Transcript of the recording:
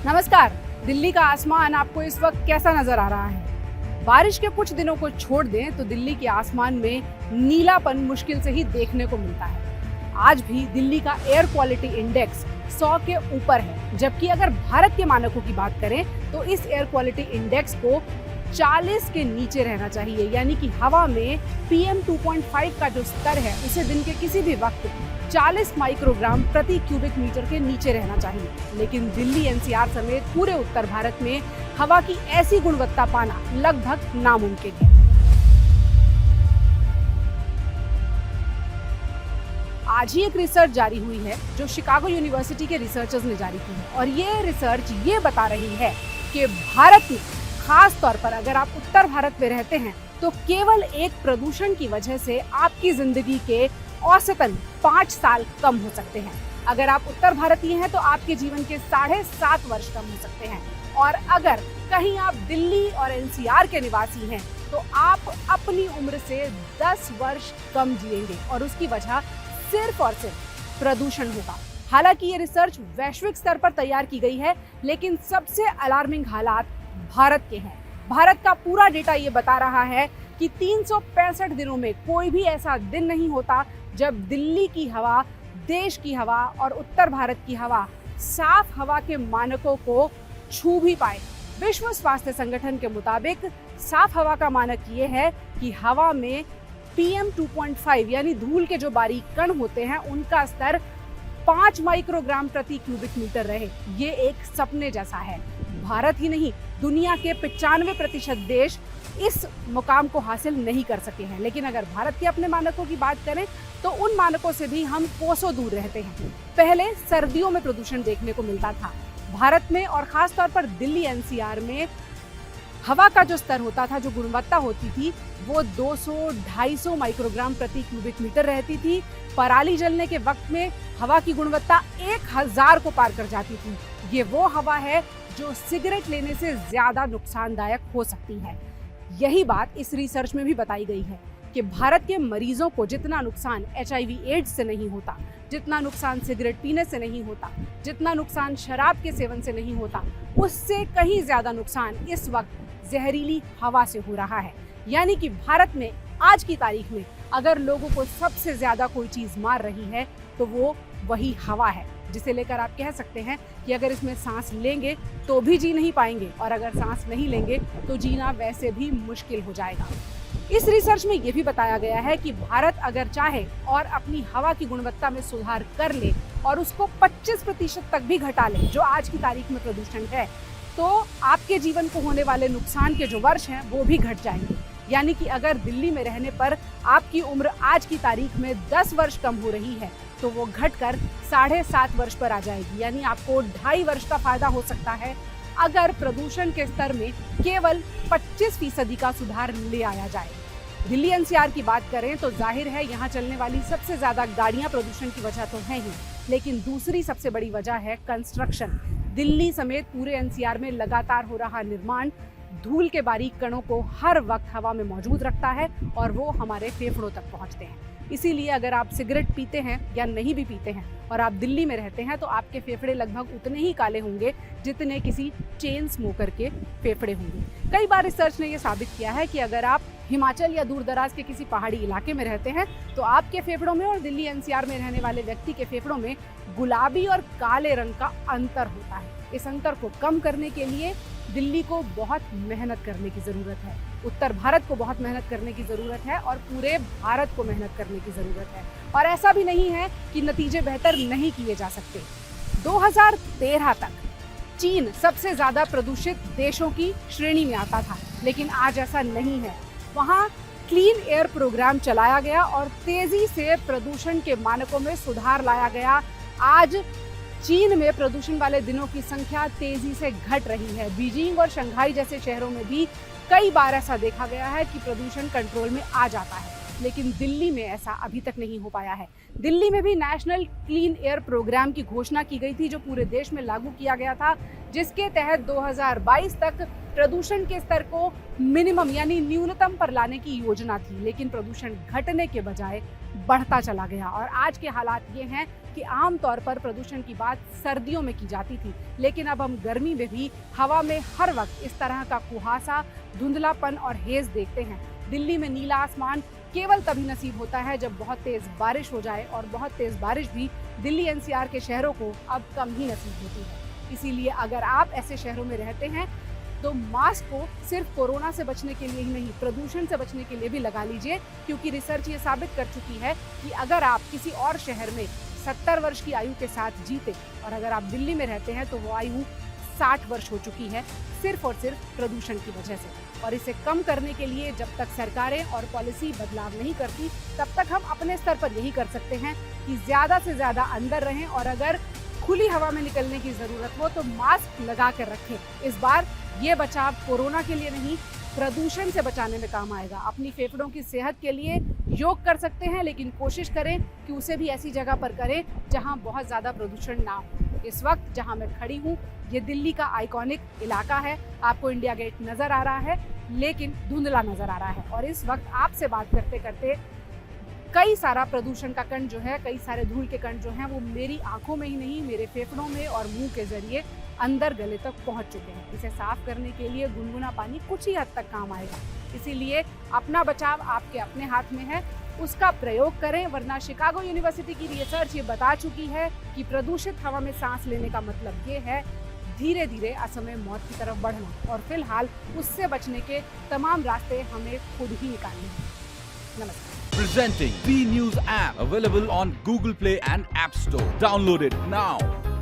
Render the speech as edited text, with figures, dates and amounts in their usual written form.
नमस्कार। दिल्ली का आसमान आपको इस वक्त कैसा नजर आ रहा है? बारिश के कुछ दिनों को छोड़ दें तो दिल्ली के आसमान में नीलापन मुश्किल से ही देखने को मिलता है। आज भी दिल्ली का एयर क्वालिटी इंडेक्स 100 के ऊपर है, जबकि अगर भारत के मानकों की बात करें तो इस एयर क्वालिटी इंडेक्स को 40 के नीचे रहना चाहिए, यानी कि हवा में PM 2.5 का जो स्तर है उसे दिन के किसी भी वक्त 40 माइक्रोग्राम प्रति क्यूबिक मीटर के नीचे रहना चाहिए। लेकिन दिल्ली NCR समेत पूरे उत्तर भारत में हवा की ऐसी गुणवत्ता पाना लगभग नामुमकिन है। आज ही एक रिसर्च जारी हुई है जो शिकागो यूनिवर्सिटी के रिसर्चर्स ने जारी की है, और ये रिसर्च ये बता रही है कि भारत में खास तौर पर अगर आप उत्तर भारत में रहते हैं तो केवल एक प्रदूषण की वजह से आपकी जिंदगी के औसतन 5 साल कम हो सकते हैं। अगर आप उत्तर भारतीय हैं तो आपके जीवन के 7.5 वर्ष कम हो सकते हैं, और अगर कहीं आप दिल्ली और NCR के निवासी हैं तो आप अपनी उम्र से 10 वर्ष कम जिएंगे, और उसकी वजह सिर्फ और सिर्फ प्रदूषण होगा। हालांकि ये रिसर्च वैश्विक स्तर पर तैयार की गई है, लेकिन सबसे अलार्मिंग हालात भारत के हैं। भारत का पूरा डेटा ये बता रहा है कि 365 दिनों में कोई भी ऐसा दिन नहीं होता जब दिल्ली की हवा, देश की हवा और उत्तर भारत की हवा साफ हवा के मानकों को छू भी पाए। विश्व स्वास्थ्य संगठन के मुताबिक साफ हवा का मानक ये है कि हवा में PM 2.5 यानी धूल के जो बारीक कण होते हैं उनका स्तर 5 माइक्रोग्राम प्रति क्यूबिक मीटर रहे। ये एक सपने जैसा है। भारत ही नहीं, दुनिया के 95% देश इस मुकाम को हासिल नहीं कर सके हैं। लेकिन अगर भारत के अपने मानकों की बात करें तो उन मानकों से भी हम कोसों दूर रहते हैं। पहले सर्दियों में प्रदूषण देखने को मिलता था। भारत में और खास तौर पर दिल्ली NCR में हवा का जो स्तर होता था, जो गुणवत्ता होती थी, वो 200-250 माइक्रोग्राम प्रति क्यूबिक मीटर रहती थी। पराली जलने के वक्त में हवा की गुणवत्ता 1000 को पार कर जाती थी। ये वो हवा है जो सिगरेट लेने से ज्यादा नुकसानदायक हो सकती है। यही बात इस रिसर्च में भी बताई गई है कि भारत के मरीजों को जितना नुकसान HIV एड्स से नहीं होता, जितना नुकसान सिगरेट पीने से नहीं होता, जितना नुकसान शराब के सेवन से नहीं होता, उससे कहीं ज्यादा नुकसान इस वक्त जहरीली हवा से हो रहा है। यानी कि भारत में आज की तारीख में अगर लोगों को सबसे ज्यादा कोई चीज मार रही है तो वो वही हवा है, जिसे लेकर आप कह सकते हैं कि अगर इसमें सांस लेंगे तो भी जी नहीं पाएंगे, और अगर सांस नहीं लेंगे तो जीना वैसे भी मुश्किल हो जाएगा। इस रिसर्च में ये भी बताया गया है कि भारत अगर चाहे और अपनी हवा की गुणवत्ता में सुधार कर ले और उसको 25% तक भी घटा ले, जो आज की तारीख में प्रदूषण है, तो आपके जीवन को होने वाले नुकसान के जो वर्ष हैं वो भी घट जाएंगे। यानी कि अगर दिल्ली में रहने पर आपकी उम्र आज की तारीख में 10 वर्ष कम हो रही है तो वो घटकर 7.5 वर्ष पर आ जाएगी। यानी आपको 2.5 वर्ष का फायदा हो सकता है अगर प्रदूषण के स्तर में केवल 25% का सुधार ले आया जाए। दिल्ली NCR की बात करें तो जाहिर है यहाँ चलने वाली सबसे ज्यादा गाड़ियां प्रदूषण की वजह तो है ही, लेकिन दूसरी सबसे बड़ी वजह है कंस्ट्रक्शन। दिल्ली समेत पूरे NCR में लगातार हो रहा निर्माण धूल के बारीक कणों को हर वक्त हवा में मौजूद रखता है और वो हमारे फेफड़ों तक पहुंचते हैं। इसीलिए अगर आप सिगरेट पीते हैं या नहीं भी पीते हैं और आप दिल्ली में रहते हैं तो आपके फेफड़े लगभग उतने ही काले होंगे जितने किसी चेन स्मोकर के फेफड़े होंगे। कई बार रिसर्च ने यह साबित किया है कि अगर आप हिमाचल या दूर दराज के किसी पहाड़ी इलाके में रहते हैं तो आपके फेफड़ों में और दिल्ली NCR में रहने वाले व्यक्ति के फेफड़ों में गुलाबी और काले रंग का अंतर होता है। इस अंतर को कम करने के लिए दिल्ली को बहुत मेहनत करने की जरूरत है, उत्तर भारत को बहुत मेहनत करने की जरूरत है, और पूरे भारत को मेहनत करने की जरूरत है। और ऐसा भी नहीं है कि नतीजे बेहतर नहीं किए जा सकते। 2013 तक चीन सबसे ज्यादा प्रदूषित देशों की श्रेणी में आता था, लेकिन आज ऐसा नहीं है। वहाँ क्लीन एयर प्रोग्राम चलाया गया और तेजी से प्रदूषण के मानकों में सुधार लाया गया। आज चीन में प्रदूषण वाले दिनों की संख्या तेजी से घट रही है। बीजिंग और शंघाई जैसे शहरों में भी कई बार ऐसा देखा गया है कि प्रदूषण कंट्रोल में आ जाता है, लेकिन दिल्ली में ऐसा अभी तक नहीं हो पाया है। दिल्ली में भी नेशनल क्लीन एयर प्रोग्राम की घोषणा की गई थी, जो पूरे देश में लागू किया गया था, जिसके तहत 2022 तक प्रदूषण के स्तर को मिनिमम यानी न्यूनतम पर लाने की योजना थी, लेकिन प्रदूषण घटने के बजाय बढ़ता चला गया। और आज के हालात ये हैं कि आमतौर पर प्रदूषण की बात सर्दियों में की जाती थी, लेकिन अब हम गर्मी में भी हवा में हर वक्त इस तरह का कुहासा, धुंधलापन और हेज देखते हैं। दिल्ली में नीला आसमान केवल तभी नसीब होता है जब बहुत तेज बारिश हो जाए, और बहुत तेज बारिश भी दिल्ली एनसीआर के शहरों को अब कम ही नसीब होती है। इसीलिए अगर आप ऐसे शहरों में रहते हैं तो मास्क को सिर्फ कोरोना से बचने के लिए ही नहीं, प्रदूषण से बचने के लिए भी लगा लीजिए, क्योंकि रिसर्च ये साबित कर चुकी है कि अगर आप किसी और शहर में 70 वर्ष की आयु के साथ जीते और अगर आप दिल्ली में रहते हैं तो वो आयु 60 वर्ष हो चुकी है, सिर्फ और सिर्फ प्रदूषण की वजह से। और इसे कम करने के लिए जब तक सरकारें और पॉलिसी बदलाव नहीं करती, तब तक हम अपने स्तर पर यही कर सकते हैं कि ज़्यादा से ज़्यादा अंदर रहें, और अगर खुली हवा में निकलने की ज़रूरत हो तो मास्क लगा कर रखें। इस बार ये बचाव कोरोना के लिए नहीं, प्रदूषण से बचाने में काम आएगा। अपनी फेफड़ों की सेहत के लिए योग कर सकते हैं, लेकिन कोशिश करें कि उसे भी ऐसी जगह पर करें जहां बहुत ज़्यादा प्रदूषण ना हो। इस वक्त जहां मैं खड़ी हूं, ये दिल्ली का आइकॉनिक इलाका है। आपको इंडिया गेट नज़र आ रहा है, लेकिन धुंधला नज़र आ रहा है। और इस वक्त आपसे बात करते करते कई सारा प्रदूषण का कण जो है, कई सारे धूल के कण जो हैं, वो मेरी आंखों में ही नहीं, मेरे फेफड़ों में और मुंह के जरिए अंदर गले तक पहुंच चुके हैं। इसे साफ करने के लिए गुनगुना पानी कुछ ही हद तक काम आएगा। इसीलिए अपना बचाव आपके अपने हाथ में है, उसका प्रयोग करें, वरना शिकागो यूनिवर्सिटी की रिसर्च ये बता चुकी है कि प्रदूषित हवा में सांस लेने का मतलब ये है धीरे धीरे असमय मौत की तरफ बढ़ना, और फिलहाल उससे बचने के तमाम रास्ते हमें खुद ही निकालने हैं। नमस्कार। Presenting B News app, available on Google Play and App Store. Download it now.